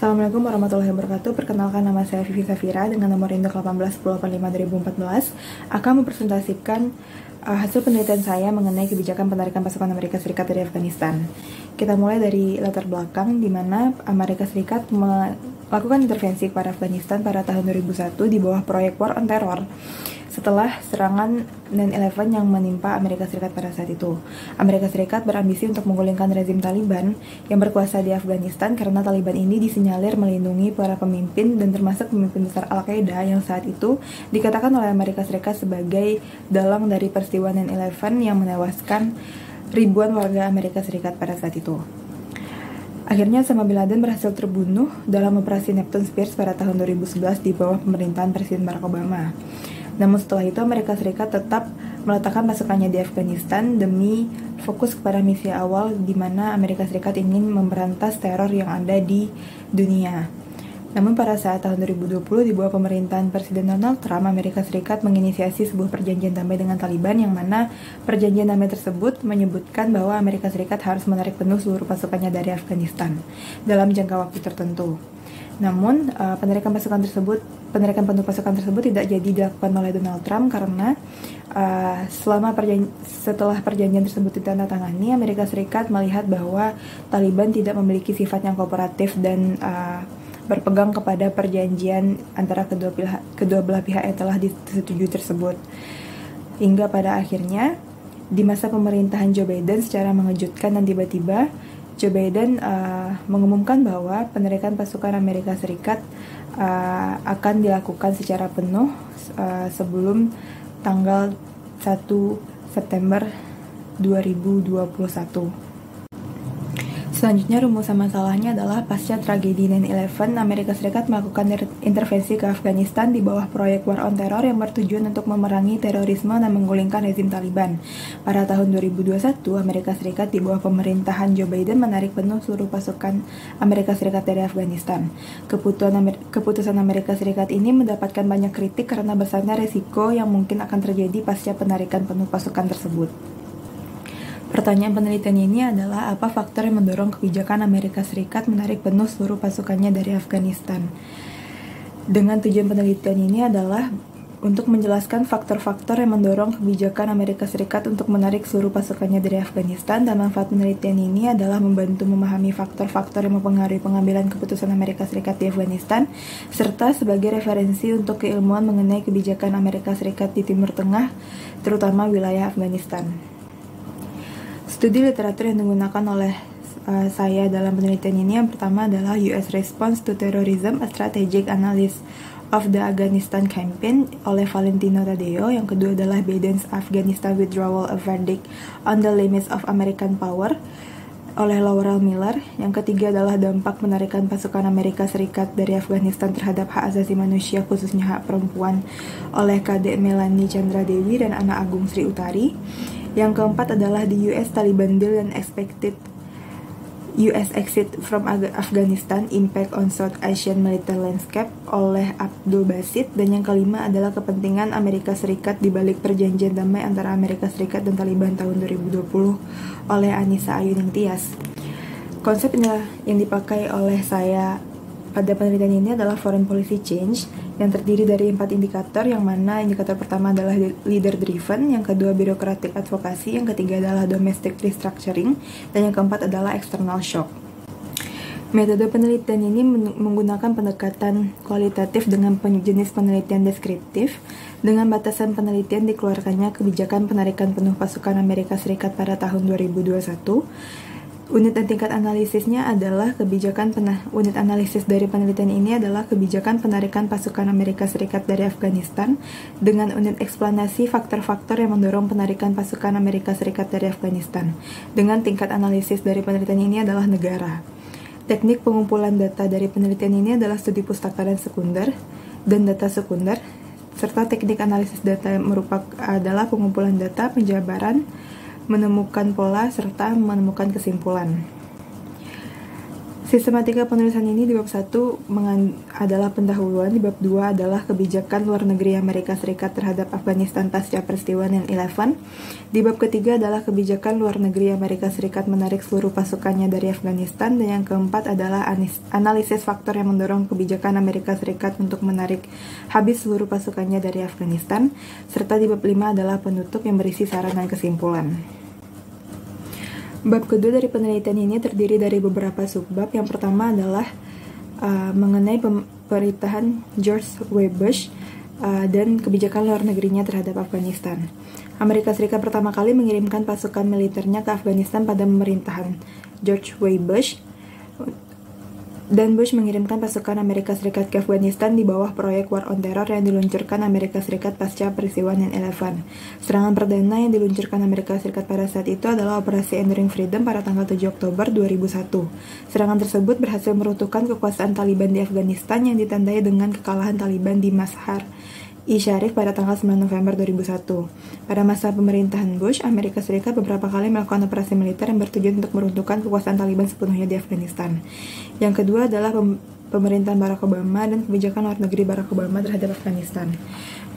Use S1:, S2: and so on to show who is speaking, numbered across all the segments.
S1: Assalamualaikum warahmatullahi wabarakatuh. Perkenalkan, nama saya Vivi Safira dengan nomor induk 181085-2014 akan mempresentasikan hasil penelitian saya mengenai kebijakan penarikan pasukan Amerika Serikat dari Afghanistan. Kita mulai dari latar belakang di mana Amerika Serikat melakukan intervensi kepada Afghanistan pada tahun 2001 di bawah proyek War on Terror setelah serangan 9/11 yang menimpa Amerika Serikat pada saat itu. Amerika Serikat berambisi untuk menggulingkan rezim Taliban yang berkuasa di Afghanistan karena Taliban ini disinyalir melindungi para pemimpin dan termasuk pemimpin besar Al-Qaeda yang saat itu dikatakan oleh Amerika Serikat sebagai dalang dari peristiwa 9/11 yang menewaskan ribuan warga Amerika Serikat pada saat itu. Akhirnya Osama bin Laden berhasil terbunuh dalam operasi Neptune Spears pada tahun 2011 di bawah pemerintahan Presiden Barack Obama. Namun setelah itu Amerika Serikat tetap meletakkan pasukannya di Afghanistan demi fokus kepada misi awal di mana Amerika Serikat ingin memberantas teror yang ada di dunia. Namun pada saat tahun 2020 di bawah pemerintahan Presiden Donald Trump, Amerika Serikat menginisiasi sebuah perjanjian damai dengan Taliban yang mana perjanjian damai tersebut menyebutkan bahwa Amerika Serikat harus menarik penuh seluruh pasukannya dari Afghanistan dalam jangka waktu tertentu. Namun penarikan penuh pasukan tersebut tidak jadi dilakukan oleh Donald Trump karena setelah perjanjian tersebut ditandatangani, Amerika Serikat melihat bahwa Taliban tidak memiliki sifat yang kooperatif dan berpegang kepada perjanjian antara kedua belah pihak yang telah disetujui tersebut. Hingga pada akhirnya di masa pemerintahan Joe Biden secara mengejutkan dan tiba-tiba Joe Biden mengumumkan bahwa penarikan pasukan Amerika Serikat akan dilakukan secara penuh sebelum tanggal 1 September 2021. Selanjutnya, rumusan masalahnya adalah pasca tragedi 9/11, Amerika Serikat melakukan intervensi ke Afghanistan di bawah proyek War on Terror yang bertujuan untuk memerangi terorisme dan menggulingkan rezim Taliban. Pada tahun 2021, Amerika Serikat di bawah pemerintahan Joe Biden menarik penuh seluruh pasukan Amerika Serikat dari Afghanistan. Keputusan Amerika Serikat ini mendapatkan banyak kritik karena besarnya resiko yang mungkin akan terjadi pasca penarikan penuh pasukan tersebut. Pertanyaan penelitian ini adalah apa faktor yang mendorong kebijakan Amerika Serikat menarik penuh seluruh pasukannya dari Afghanistan. Dengan tujuan penelitian ini adalah untuk menjelaskan faktor-faktor yang mendorong kebijakan Amerika Serikat untuk menarik seluruh pasukannya dari Afghanistan, dan manfaat penelitian ini adalah membantu memahami faktor-faktor yang mempengaruhi pengambilan keputusan Amerika Serikat di Afghanistan, serta sebagai referensi untuk keilmuan mengenai kebijakan Amerika Serikat di Timur Tengah, terutama wilayah Afghanistan. Studi literatur yang digunakan oleh saya dalam penelitian ini yang pertama adalah US Response to Terrorism, a Strategic Analysis of the Afghanistan Campaign oleh Valentino Taddeo. Yang kedua adalah Biden's Afghanistan Withdrawal, a Verdict on the Limits of American Power oleh Laurel Miller. Yang ketiga adalah dampak penarikan pasukan Amerika Serikat dari Afghanistan terhadap hak asasi manusia, khususnya hak perempuan, oleh Kadek Melanie Chandra Dewi dan Ana Agung Sri Utari. Yang keempat adalah The US Taliban Deal and Expected US Exit from Afghanistan, Impact on South Asian Military Landscape oleh Abdul Basit. Dan yang kelima adalah kepentingan Amerika Serikat di balik perjanjian damai antara Amerika Serikat dan Taliban tahun 2020 oleh Anissa Ayuning Tias. Konsep yang dipakai oleh saya pada penelitian ini adalah Foreign Policy Change yang terdiri dari 4 indikator, yang mana indikator pertama adalah leader driven, yang kedua bureaucratic advocacy, yang ketiga adalah domestic restructuring, dan yang keempat adalah external shock. Metode penelitian ini menggunakan pendekatan kualitatif dengan jenis penelitian deskriptif. Dengan batasan penelitian dikeluarkannya kebijakan penarikan penuh pasukan Amerika Serikat pada tahun 2021. Unit dan tingkat analisisnya adalah unit analisis dari penelitian ini adalah kebijakan penarikan pasukan Amerika Serikat dari Afghanistan, dengan unit eksplanasi faktor-faktor yang mendorong penarikan pasukan Amerika Serikat dari Afghanistan. Dengan tingkat analisis dari penelitian ini adalah negara. Teknik pengumpulan data dari penelitian ini adalah studi pustaka dan sekunder dan data sekunder, serta teknik analisis data adalah pengumpulan data, penjabaran, menemukan pola, serta menemukan kesimpulan. Sistematika penulisan ini di bab 1 adalah pendahuluan, di bab 2 adalah kebijakan luar negeri Amerika Serikat terhadap Afghanistan pasca peristiwa 9/11. Di bab ketiga adalah kebijakan luar negeri Amerika Serikat menarik seluruh pasukannya dari Afghanistan, dan yang keempat adalah analisis faktor yang mendorong kebijakan Amerika Serikat untuk menarik habis seluruh pasukannya dari Afghanistan, serta di bab 5 adalah penutup yang berisi saran dan kesimpulan. Bab kedua dari penelitian ini terdiri dari beberapa subbab. Yang pertama adalah mengenai pemerintahan George W. Bush dan kebijakan luar negerinya terhadap Afghanistan. Amerika Serikat pertama kali mengirimkan pasukan militernya ke Afghanistan pada pemerintahan George W. Bush, dan Bush mengirimkan pasukan Amerika Serikat ke Afghanistan di bawah proyek War on Terror yang diluncurkan Amerika Serikat pasca peristiwa 9/11. Serangan perdana yang diluncurkan Amerika Serikat pada saat itu adalah Operasi Enduring Freedom pada tanggal 7 Oktober 2001. Serangan tersebut berhasil meruntuhkan kekuasaan Taliban di Afghanistan yang ditandai dengan kekalahan Taliban di Mazar-i-Sharif pada tanggal 9 November 2001. Pada masa pemerintahan Bush, Amerika Serikat beberapa kali melakukan operasi militer yang bertujuan untuk meruntuhkan kekuasaan Taliban sepenuhnya di Afghanistan. Yang kedua adalah pemerintahan Barack Obama dan kebijakan luar negeri Barack Obama terhadap Afghanistan.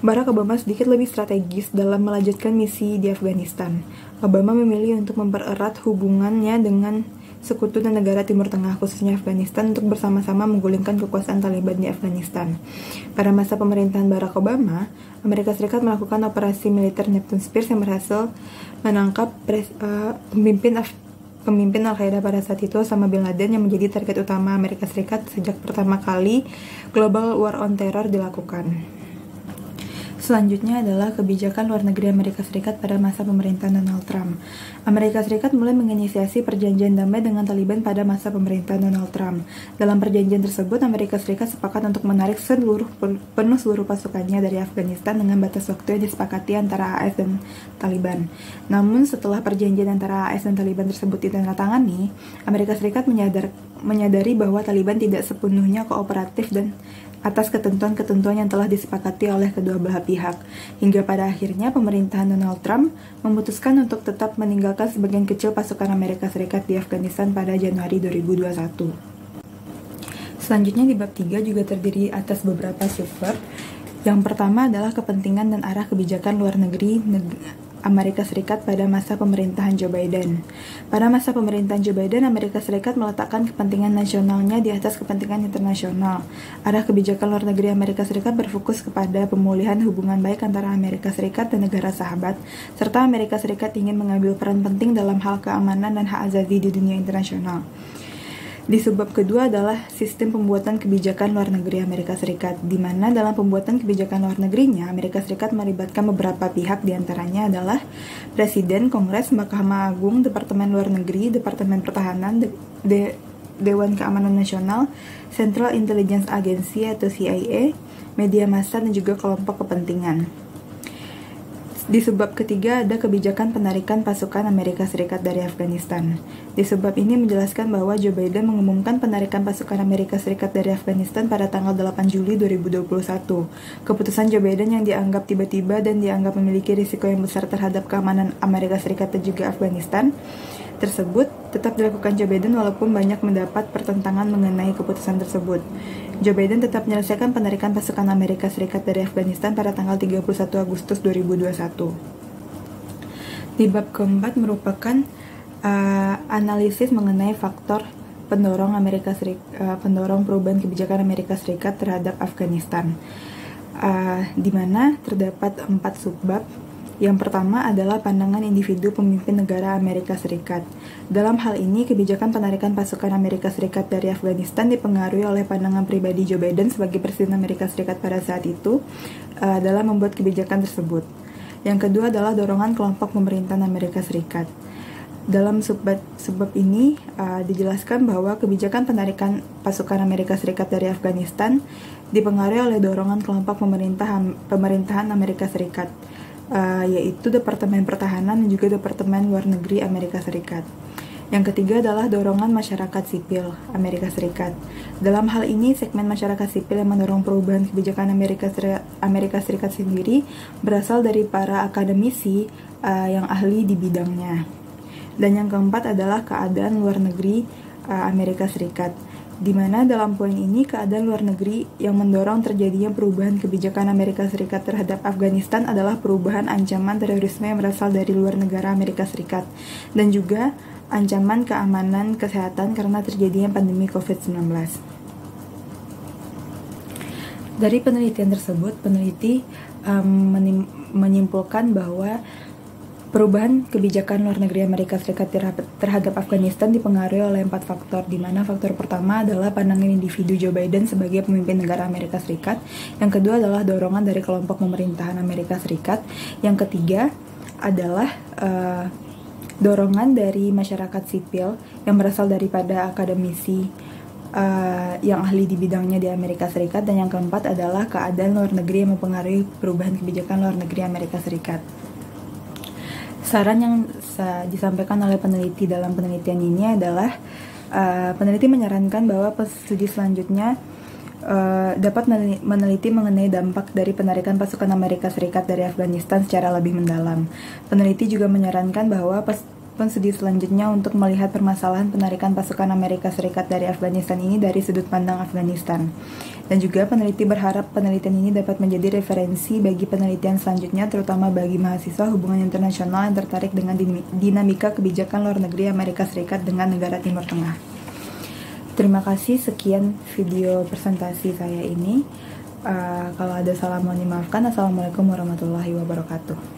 S1: Barack Obama sedikit lebih strategis dalam melanjutkan misi di Afghanistan. Obama memilih untuk mempererat hubungannya dengan sekutu dan negara Timur Tengah, khususnya Afghanistan, untuk bersama-sama menggulingkan kekuasaan Taliban di Afghanistan. Pada masa pemerintahan Barack Obama, Amerika Serikat melakukan operasi militer Neptune Spears yang berhasil menangkap pemimpin Al-Qaeda pada saat itu, Osama bin Laden, yang menjadi target utama Amerika Serikat sejak pertama kali Global War on Terror dilakukan. Selanjutnya adalah kebijakan luar negeri Amerika Serikat pada masa pemerintahan Donald Trump. Amerika Serikat mulai menginisiasi perjanjian damai dengan Taliban pada masa pemerintahan Donald Trump. Dalam perjanjian tersebut, Amerika Serikat sepakat untuk menarik seluruh pasukannya dari Afghanistan dengan batas waktu yang disepakati antara AS dan Taliban. Namun, setelah perjanjian antara AS dan Taliban tersebut ditandatangani, Amerika Serikat menyadari bahwa Taliban tidak sepenuhnya kooperatif dan atas ketentuan-ketentuan yang telah disepakati oleh kedua belah pihak, hingga pada akhirnya pemerintahan Donald Trump memutuskan untuk tetap meninggalkan sebagian kecil pasukan Amerika Serikat di Afghanistan pada Januari 2021. Selanjutnya di bab 3 juga terdiri atas beberapa subbab. Yang pertama adalah kepentingan dan arah kebijakan luar negeri Amerika Serikat pada masa pemerintahan Joe Biden. Pada masa pemerintahan Joe Biden, Amerika Serikat meletakkan kepentingan nasionalnya di atas kepentingan internasional. Arah kebijakan luar negeri Amerika Serikat berfokus kepada pemulihan hubungan baik antara Amerika Serikat dan negara sahabat, serta Amerika Serikat ingin mengambil peran penting dalam hal keamanan dan hak asasi di dunia internasional. Di subbab kedua adalah sistem pembuatan kebijakan luar negeri Amerika Serikat, di mana dalam pembuatan kebijakan luar negerinya, Amerika Serikat melibatkan beberapa pihak, diantaranya adalah Presiden, Kongres, Mahkamah Agung, Departemen Luar Negeri, Departemen Pertahanan, Dewan Keamanan Nasional, Central Intelligence Agency atau CIA, media massa, dan juga kelompok kepentingan. Di subbab ketiga ada kebijakan penarikan pasukan Amerika Serikat dari Afghanistan. Di subbab ini menjelaskan bahwa Joe Biden mengumumkan penarikan pasukan Amerika Serikat dari Afghanistan pada tanggal 8 Juli 2021. Keputusan Joe Biden yang dianggap tiba-tiba dan dianggap memiliki risiko yang besar terhadap keamanan Amerika Serikat dan juga Afghanistan tersebut tetap dilakukan Joe Biden walaupun banyak mendapat pertentangan mengenai keputusan tersebut. Joe Biden tetap menyelesaikan penarikan pasukan Amerika Serikat dari Afghanistan pada tanggal 31 Agustus 2021. Di bab keempat merupakan analisis mengenai faktor pendorong perubahan kebijakan Amerika Serikat terhadap Afghanistan, di mana terdapat 4 subbab. Yang pertama adalah pandangan individu pemimpin negara Amerika Serikat. Dalam hal ini, kebijakan penarikan pasukan Amerika Serikat dari Afghanistan dipengaruhi oleh pandangan pribadi Joe Biden sebagai Presiden Amerika Serikat pada saat itu dalam membuat kebijakan tersebut. Yang kedua adalah dorongan kelompok pemerintahan Amerika Serikat. Dalam subbab ini dijelaskan bahwa kebijakan penarikan pasukan Amerika Serikat dari Afghanistan dipengaruhi oleh dorongan kelompok pemerintahan Amerika Serikat, yaitu Departemen Pertahanan dan juga Departemen Luar Negeri Amerika Serikat. Yang ketiga adalah dorongan masyarakat sipil Amerika Serikat. Dalam hal ini, segmen masyarakat sipil yang mendorong perubahan kebijakan Amerika Serikat sendiri berasal dari para akademisi yang ahli di bidangnya. Dan yang keempat adalah keadaan luar negeri Amerika Serikat, di mana dalam poin ini keadaan luar negeri yang mendorong terjadinya perubahan kebijakan Amerika Serikat terhadap Afghanistan adalah perubahan ancaman terorisme yang berasal dari luar negara Amerika Serikat, dan juga ancaman keamanan kesehatan karena terjadinya pandemi COVID-19. Dari penelitian tersebut, peneliti menyimpulkan bahwa perubahan kebijakan luar negeri Amerika Serikat terhadap Afghanistan dipengaruhi oleh 4 faktor, di mana faktor pertama adalah pandangan individu Joe Biden sebagai pemimpin negara Amerika Serikat, yang kedua adalah dorongan dari kelompok pemerintahan Amerika Serikat, yang ketiga adalah dorongan dari masyarakat sipil yang berasal daripada akademisi yang ahli di bidangnya di Amerika Serikat, dan yang keempat adalah keadaan luar negeri yang mempengaruhi perubahan kebijakan luar negeri Amerika Serikat. Saran yang disampaikan oleh peneliti dalam penelitian ini adalah peneliti menyarankan bahwa studi selanjutnya dapat meneliti mengenai dampak dari penarikan pasukan Amerika Serikat dari Afghanistan secara lebih mendalam. Peneliti juga menyarankan bahwa studi selanjutnya untuk melihat permasalahan penarikan pasukan Amerika Serikat dari Afghanistan ini dari sudut pandang Afghanistan. Dan juga peneliti berharap penelitian ini dapat menjadi referensi bagi penelitian selanjutnya, terutama bagi mahasiswa hubungan internasional yang tertarik dengan dinamika kebijakan luar negeri Amerika Serikat dengan negara Timur Tengah. Terima kasih, sekian video presentasi saya ini. Kalau ada salah mohon dimaafkan. Assalamualaikum warahmatullahi wabarakatuh.